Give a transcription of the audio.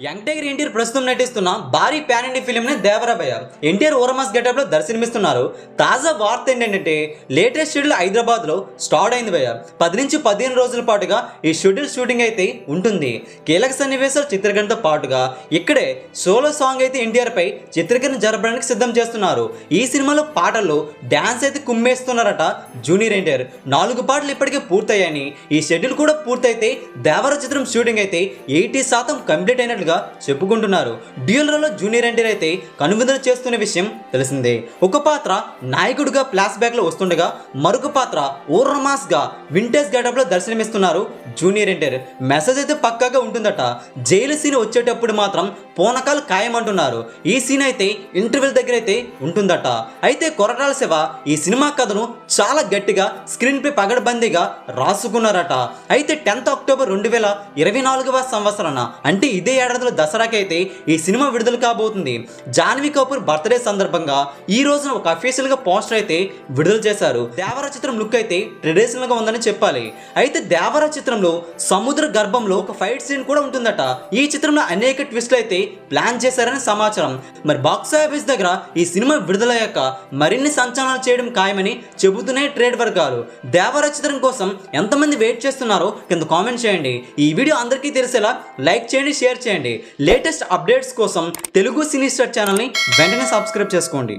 Young tiger NTR ప్రస్తుతం నటిస్తున్న భారీ ప్యాన్ ఇండియా ఫిలిం ని దేవరాబయ్య ఎన్టీఆర్ ఓరమాస్ గెటప్ లో దర్శనమిస్తున్నారు. తాజా వార్త ఏంటంటే లేటెస్ట్ షెడ్యూల్ హైదరాబాద్ లో స్టార్ట్ అయింది భయ్య. 10 నుంచి 15 రోజుల పాటుగా ఈ షెడ్యూల్ షూటింగ్ అయితే ఉంటుంది. కీలక సన్నివేశాలు చిత్రీకరణతో పాటుగా ఇక్కడే సోలో సాంగ్ అయితే ఎన్టీఆర్ పై చిత్రీకరణ జరపడానికి సిద్ధం చేస్తున్నారు. ఈ సినిమాలో పాటల్లో డాన్స్ అయితే కుమ్మేస్తున్నారట జూనియర్ ఎన్టీఆర్. 4 పాటలు ఇప్పటికే పూర్తయ్యాయని, ఈ షెడ్యూల్ కూడా పూర్తయితే దేవర చిత్రం షూటింగ్ అయితే 80% కంప్లీట్ అయినట్లు చెప్పుకుంటున్నారు. డ్యూయల్ రోల్ లో జూనియర్ ఎన్టీఆర్ అయితే కనువిందులు చేస్తున్న విషయం తెలిసిందే. ఒక పాత్ర నాయకుడిగా ఫ్లాష్ బ్యాక్ లో వస్తుండగా మరొక పాత్ర ఓర్రమాస్ గా వింటేజ్ గెటప్ లో దర్శనమిస్తున్నారు జూనియర్ ఎన్టీఆర్. మెసేజ్ అయితే పక్కాగా ఉంటుందట. జైలు సీన్ వచ్చేటప్పుడు మాత్రం పూనకాలు ఖాయమంటున్నారు. ఈ సీన్ అయితే ఇంటర్వెల్ దగ్గర అయితే ఉంటుందట. అయితే కొరటాల శివ ఈ సినిమా కథను చాలా గట్టిగా స్క్రీన్ పై పగడబందీగా రాసుకున్నారట. అయితే 10 అక్టోబర్ 2024వ సంవత్సరాన అంటే ఇదే ఏడాదిలో దసరాకి అయితే ఈ సినిమా విడుదల కాబోతుంది. జాన్వీ కపూర్ బర్త్డే సందర్భంగా ఈ రోజున ఒక అఫీషియల్ గా పోస్టర్ అయితే విడుదల చేశారు. దేవరా చిత్రం లుక్ అయితే ట్రెడిషనల్ గా ఉందని చెప్పాలి. అయితే దేవరా చిత్రంలో సముద్ర గర్భంలో ఒక ఫైట్ సీన్ కూడా ఉంటుందట. ఈ చిత్రంలో అనేక ట్విస్ట్లు అయితే ప్లాన్ చేశారని సమాచారం. మరి బాక్స్ ఆఫీస్ దగ్గర ఈ సినిమా విడుదలయ్యాక మరిన్ని సంచలనాలు చేయడం ఖాయమని చెబుతున్నాయి ట్రేడ్ వర్గాలు. దేవరా చిత్రం కోసం ఎంతమంది వెయిట్ చేస్తున్నారో కింద కామెంట్ చేయండి. ఈ వీడియో అందరికీ తెలిసేలా లైక్ చేయండి, షేర్ చేయండి. లేటెస్ట్ అప్డేట్స్ కోసం తెలుగు సినీ స్టార్ ఛానల్ని వెంటనే సబ్స్క్రైబ్ చేసుకోండి.